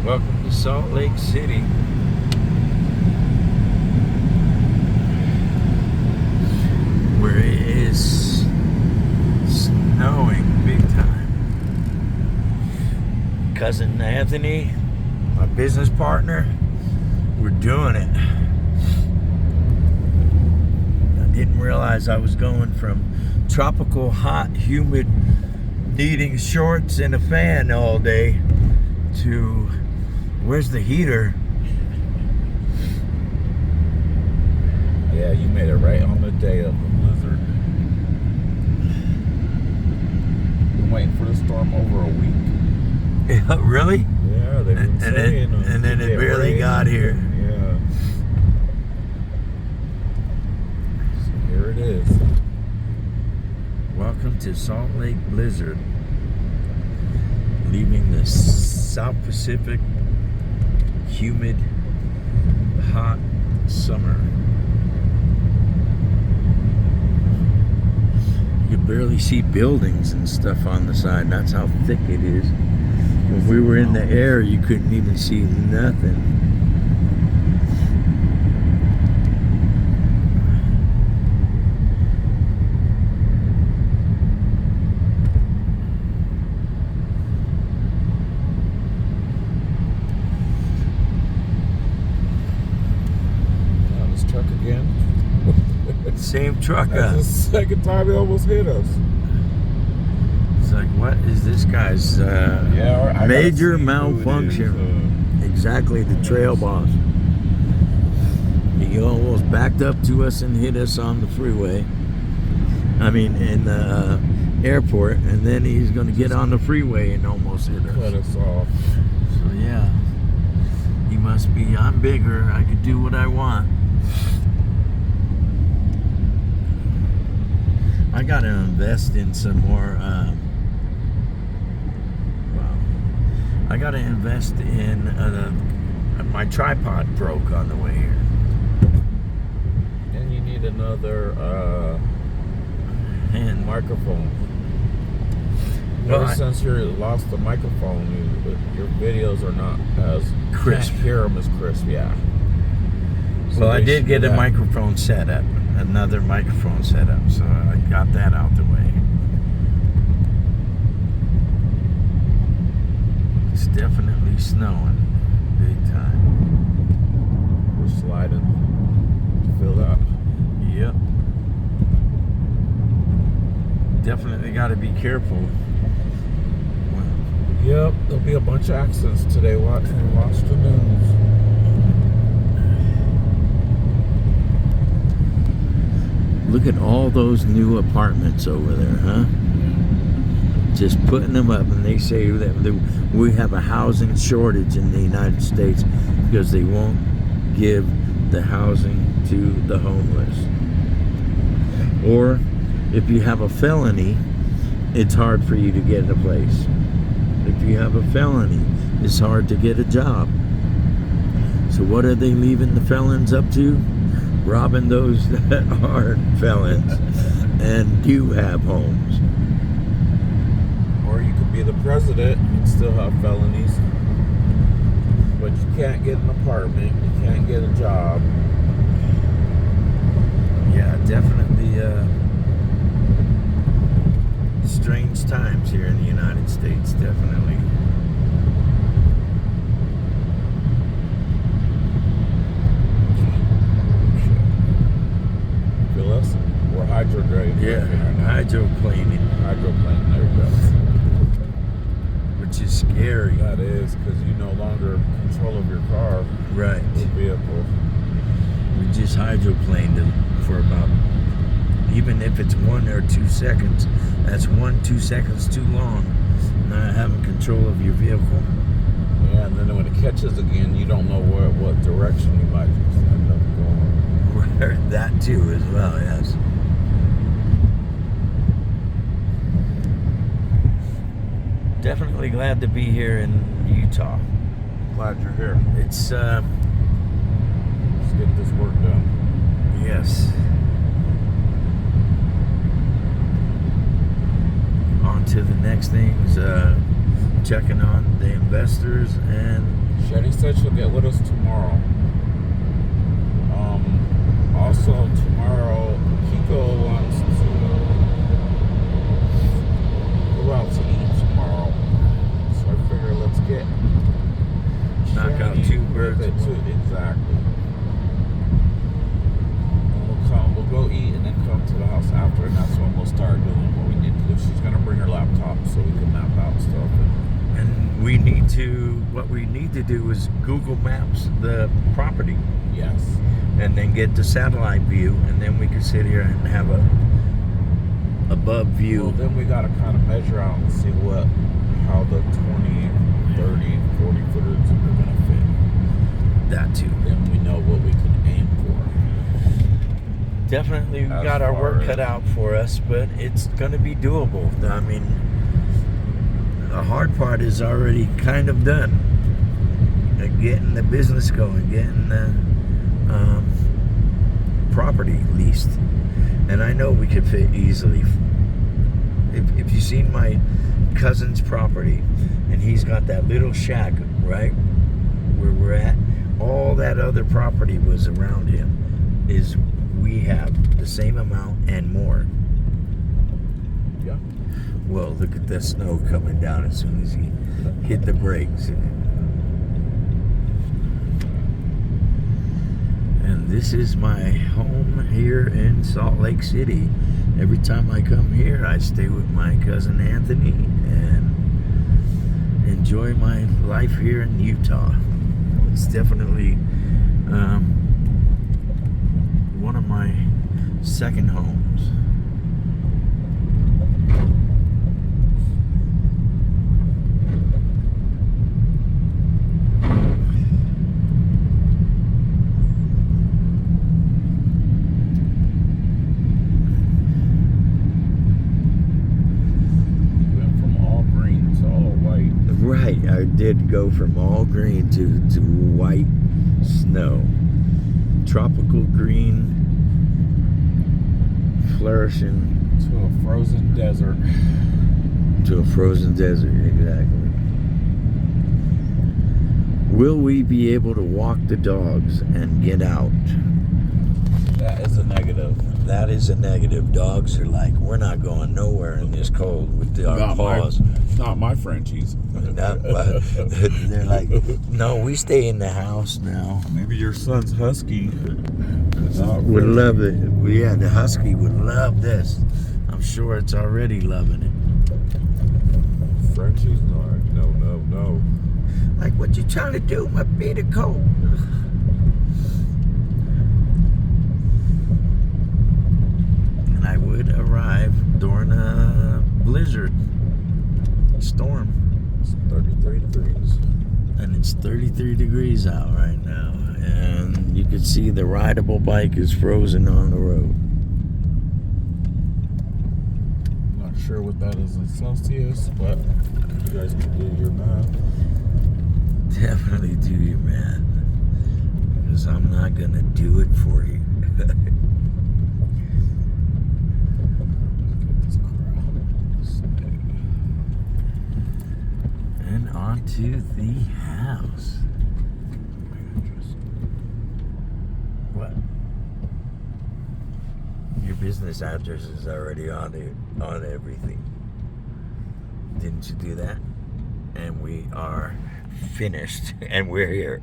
Welcome to Salt Lake City. Where it is snowing big time. Cousin Anthony, my business partner, we're doing it. I didn't realize I was going from tropical, hot, humid, needing shorts and a fan all day to where's the heater? Yeah, you made it right on the day of the blizzard. Been waiting for the storm over a week. Yeah, really? Yeah, they've been saying. And then it barely got here. Yeah. So here it is. Welcome to Salt Lake Blizzard. Leaving the South Pacific, humid, hot summer. You barely see buildings and stuff on the side. That's how thick it is. When we were in the air, you couldn't even see nothing. Truck again. Same truck. That's the second time it almost hit us. It's like, what is this guy's major malfunction? Exactly, the trail boss. He almost backed up to us and hit us on the freeway. I mean, in the airport, and then he's going to get on the freeway and almost hit us. Cut us off. So yeah, he must be. I'm bigger. I could do what I want. I gotta invest in some more. I gotta invest in. My tripod broke on the way here. And you need another And microphone. Well, Ever since you lost the microphone, your videos are not as crisp. Can't hear them as crisp. Yeah. So Well, I they did should get do a that. microphone set up, another microphone set up, so I got that out the way. It's definitely snowing, big time. We're sliding. Feel that? Yep. Definitely got to be careful. Yep. There'll be a bunch of accidents today. Watch the news. Look at all those new apartments over there, huh? Just putting them up, and they say that we have a housing shortage in the United States because they won't give the housing to the homeless. Or if you have a felony, it's hard for you to get a place. If you have a felony, it's hard to get a job. So what are they leaving the felons up to? Robbing those that aren't felons and do have homes. Or you could be the president and still have felonies, but you can't get an apartment, you can't get a job. Yeah, definitely strange times here in the United States, definitely. Feel us? We're hydroplaning. Yeah, hydroplaning, Hydroplane, there you go. which is scary. That is, because you no longer control of your car Right. or vehicle. We just hydroplaned it for about, even if it's 1 or 2 seconds, that's 2 seconds too long. Not having control of your vehicle. Yeah, and then when it catches again, you don't know what direction you might end up going. That too as well, yes. Definitely glad to be here in Utah. Glad you're here. It's Let's get this work done. yes. On to the next things. checking on the investors, and Shetty said she'll get with us tomorrow. Also tomorrow, Kiko wants to go out to eat tomorrow. So I figure let's get knock out Shetty 2 with birds. it too. Exactly. And we'll go eat and then come to the house after, and that's when we'll start doing what we need to do. She's gonna bring her laptop so we can map out stuff. And what we need to do is Google Maps the property, Yes. and then get the satellite view, and then we can sit here and have a above view. Well, then we gotta kind of measure out and see how the 20, 30, 40 footers are gonna fit. That too. Then we know what we can aim for. Definitely we As got our far work as- cut out for us, but it's going to be doable. I mean, the hard part is already kind of done. Getting the business going, getting the property leased. And I know we could fit easily. If you've seen my cousin's property, and he's got that little shack right where we're at, all that other property was around him. We have the same amount and more. Yeah. Well, look at the snow coming down as soon as he hit the brakes. And this is my home here in Salt Lake City. Every time I come here, I stay with my cousin Anthony and enjoy my life here in Utah. It's definitely one of my second homes. We went from all green to all white. Right, I did go from all green to white snow. Tropical green, flourishing To a frozen desert. to a frozen desert, exactly. Will we be able to walk the dogs and get out? That is a negative. That is a negative. Dogs are like, we're not going nowhere in this cold with our paws. Not my Frenchies. They're like, no, we stay in the house now. Maybe your son's husky. Would love it. Yeah, the husky would love this. I'm sure it's already loving it. Frenchies? No. Like, what you trying to do? My feet are cold. And I would arrive during a blizzard storm. It's 33 degrees. And it's 33 degrees out right now. And you can see the rideable bike is frozen on the road. Not sure what that is in Celsius, but you guys can do your math. Definitely do your math. Because I'm not going to do it for you. Get this crowd. And on to the house. What? Your business address is already on everything. Didn't you do that? And we are finished, and we're here.